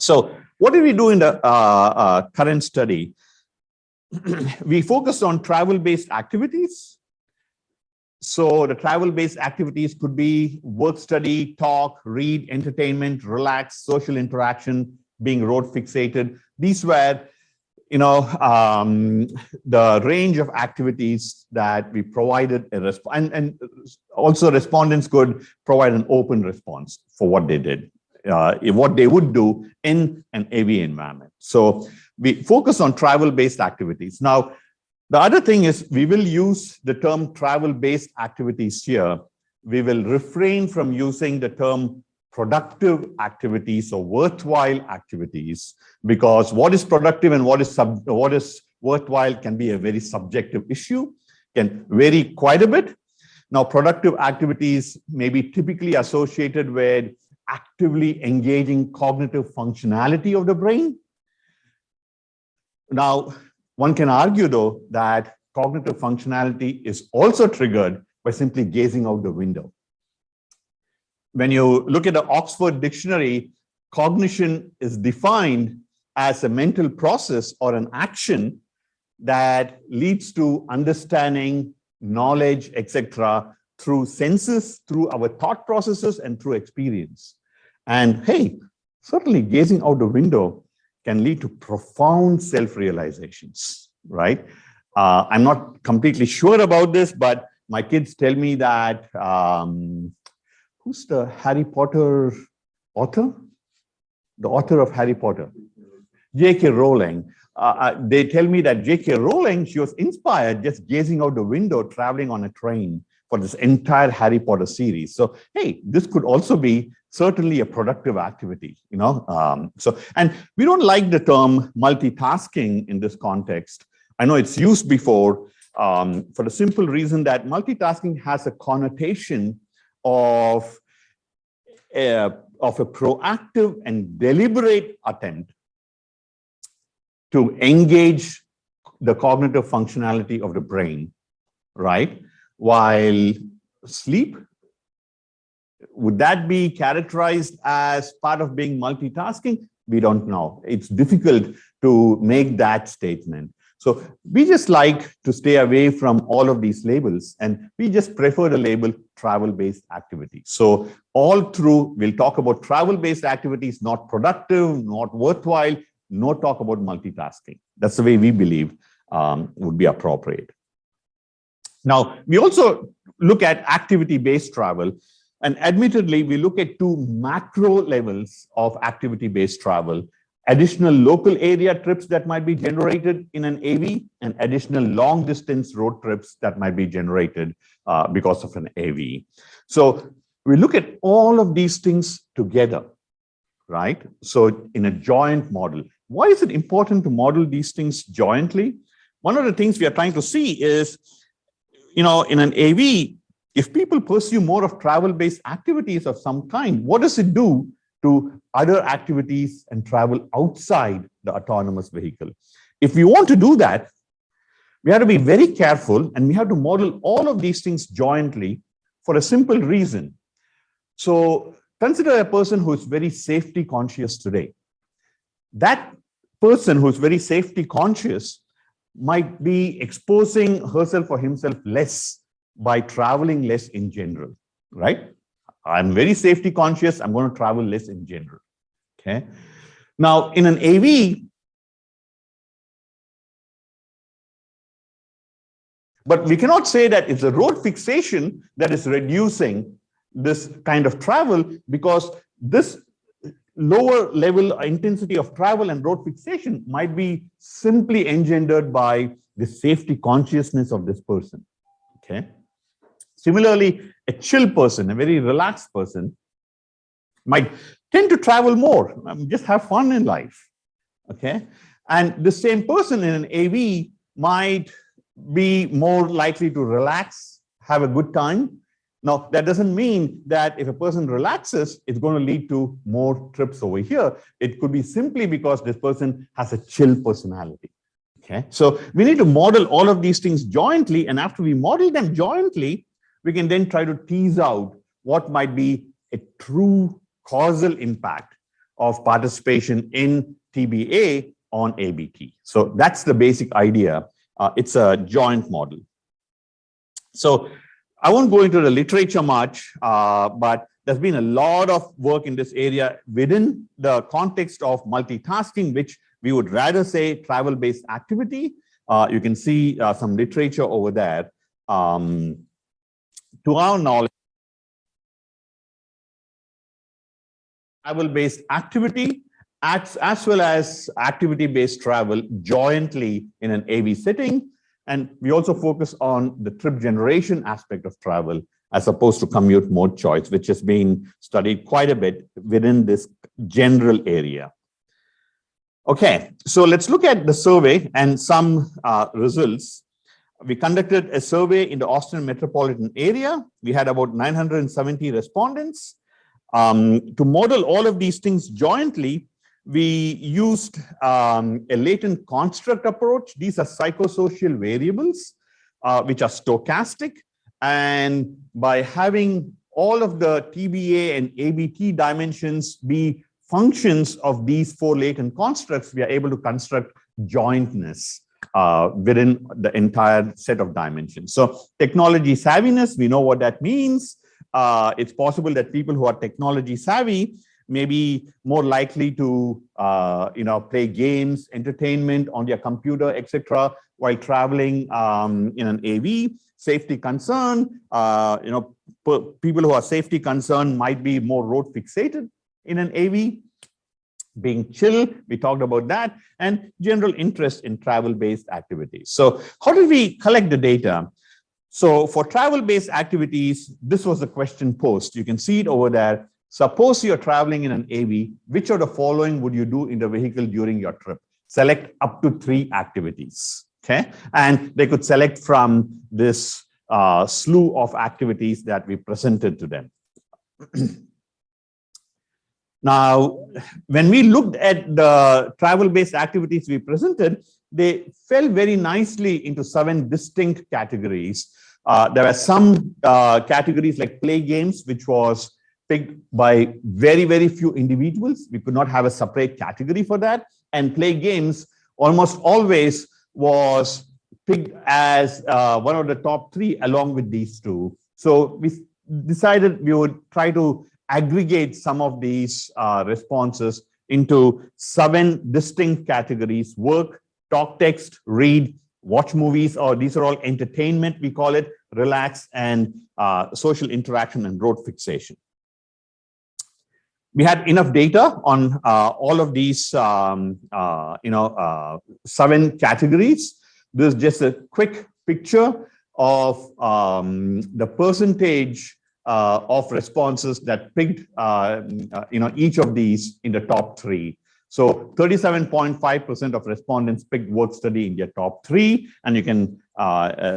So what did we do in the current study? We focused on travel-based activities. So the travel-based activities could be work, study, talk, read, entertainment, relax, social interaction, being road fixated. These were, the range of activities that we provided a response, and also respondents could provide an open response for what they did, what they would do in an AV environment. So we focus on travel-based activities. Now, the other thing is we will use the term travel-based activities here. We will refrain from using the term productive activities or worthwhile activities, because what is productive and what is worthwhile can be a very subjective issue, can vary quite a bit. Now, productive activities may be typically associated with actively engaging cognitive functionality of the brain. Now, one can argue, though, that cognitive functionality is also triggered by simply gazing out the window. When you look at the Oxford Dictionary, cognition is defined as a mental process or an action that leads to understanding, knowledge, etc., through senses, through our thought processes, and through experience. And hey, certainly gazing out the window can lead to profound self-realizations, right? I'm not completely sure about this, but my kids tell me that, who's the Harry Potter author? The author of Harry Potter, J.K. Rowling. They tell me that J.K. Rowling, she was inspired just gazing out the window, traveling on a train for this entire Harry Potter series. So, hey, this could also be certainly a productive activity, and we don't like the term multitasking in this context. I know it's used before for the simple reason that multitasking has a connotation of a proactive and deliberate attempt to engage the cognitive functionality of the brain, right? While sleep, would that be characterized as part of being multitasking? We don't know. It's difficult to make that statement. So we just like to stay away from all of these labels, and we just prefer the label travel-based activities. So all through, we'll talk about travel-based activities, not productive, not worthwhile, no talk about multitasking. That's the way we believe would be appropriate. Now, we also look at activity-based travel, and admittedly, we look at two macro levels of activity-based travel: additional local area trips that might be generated in an AV, and additional long distance road trips that might be generated because of an AV. So we look at all of these things together, right? So in a joint model. Why is it important to model these things jointly? One of the things we are trying to see is, in an AV, if people pursue more of travel-based activities of some kind, what does it do to other activities and travel outside the autonomous vehicle? If we want to do that, we have to be very careful, and we have to model all of these things jointly for a simple reason. So consider a person who is very safety conscious today. That person who is very safety conscious might be exposing herself or himself less by traveling less in general, right? I'm very safety conscious, I'm going to travel less in general, okay? Now, in an AV, but we cannot say that it's a road fixation that is reducing this kind of travel, because this lower level intensity of travel and road fixation might be simply engendered by the safety consciousness of this person, okay? Similarly, a chill person, a very relaxed person, might tend to travel more, just have fun in life, okay? And the same person in an AV might be more likely to relax, have a good time. Now, that doesn't mean that if a person relaxes, it's going to lead to more trips over here. It could be simply because this person has a chill personality, okay? So we need to model all of these things jointly, and after we model them jointly, we can then try to tease out what might be a true causal impact of participation in TBA on ABT. So that's the basic idea. It's a joint model. So I won't go into the literature much, but there's been a lot of work in this area within the context of multitasking, which we would rather say travel-based activity. You can see some literature over there. To our knowledge, travel-based activity as well as activity-based travel jointly in an AV setting. And we also focus on the trip generation aspect of travel as opposed to commute mode choice, which has been studied quite a bit within this general area. Okay, so let's look at the survey and some results. We conducted a survey in the Austin metropolitan area. We had about 970 respondents. To model all of these things jointly, we used a latent construct approach. These are psychosocial variables, which are stochastic. And by having all of the TBA and ABT dimensions be functions of these 4 latent constructs, we are able to construct jointness within the entire set of dimensions. So technology savviness, we know what that means. It's possible that people who are technology savvy may be more likely to play games, entertainment on their computer, etc., while traveling in an AV. Safety concern, people who are safety concerned might be more road fixated in an AV. Being chill, we talked about that, and general interest in travel-based activities. So how did we collect the data? So for travel-based activities, this was the question posed. You can see it over there. Suppose you're traveling in an AV, which of the following would you do in the vehicle during your trip? Select up to 3 activities, okay? And they could select from this slew of activities that we presented to them. Now, when we looked at the travel-based activities we presented, they fell very nicely into 7 distinct categories. There were some categories like play games, which was picked by very, very few individuals. We could not have a separate category for that. And play games almost always was picked as one of the top 3 along with these 2. So we decided we would try to aggregate some of these responses into 7 distinct categories: work, talk, text, read, watch movies, or these are all entertainment, we call it, relax, and social interaction and road fixation. We had enough data on all of these 7 categories. This is just a quick picture of the percentage of responses that picked each of these in the top 3. So 37.5% of respondents picked work study in their top 3, and you can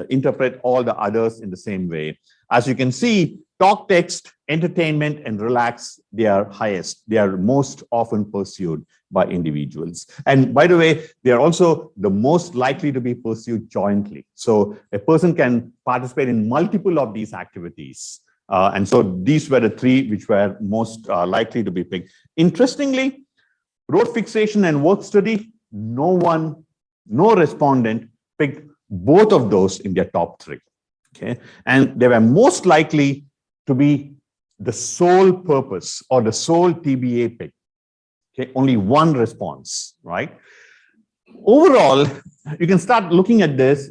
interpret all the others in the same way. As you can see, talk, text, entertainment, and relax, they are highest. They are most often pursued by individuals. And by the way, they are also the most likely to be pursued jointly. So a person can participate in multiple of these activities. And so these were the 3 which were most likely to be picked. Interestingly, road fixation and work study, no respondent picked both of those in their top 3. Okay, and they were most likely to be the sole purpose or the sole TBA pick. Okay, only 1 response, right? Overall, you can start looking at this.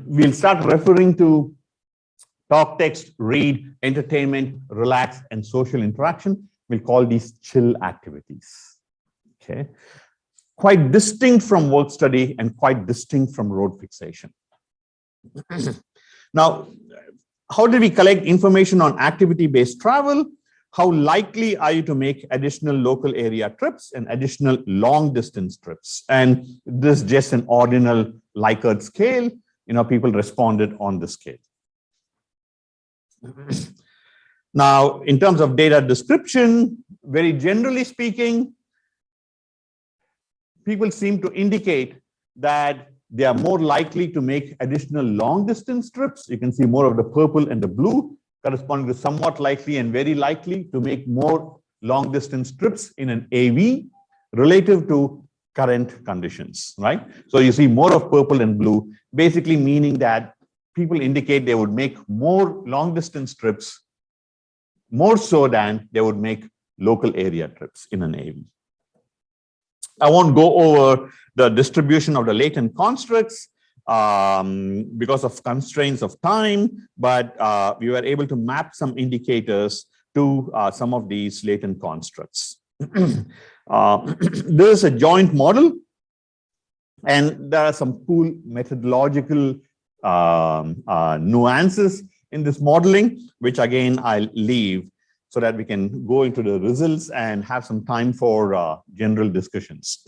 We'll start referring to talk, text, read, entertainment, relax, and social interaction. We'll call these chill activities. Okay, quite distinct from work study and quite distinct from road fixation. Now, how do we collect information on activity-based travel? How likely are you to make additional local area trips and additional long-distance trips? And this is just an ordinal Likert scale. People responded on the scale. Now, in terms of data description, very generally speaking, people seem to indicate that they are more likely to make additional long-distance trips. You can see more of the purple and the blue corresponding to somewhat likely and very likely to make more long distance trips in an AV relative to current conditions, right? So you see more of purple and blue, basically meaning that people indicate they would make more long distance trips, more so than they would make local area trips in an AV. I won't go over the distribution of the latent constructs because of constraints of time, but we were able to map some indicators to some of these latent constructs. This is a joint model, and there are some cool methodological nuances in this modeling, which again I'll leave so that we can go into the results and have some time for general discussions.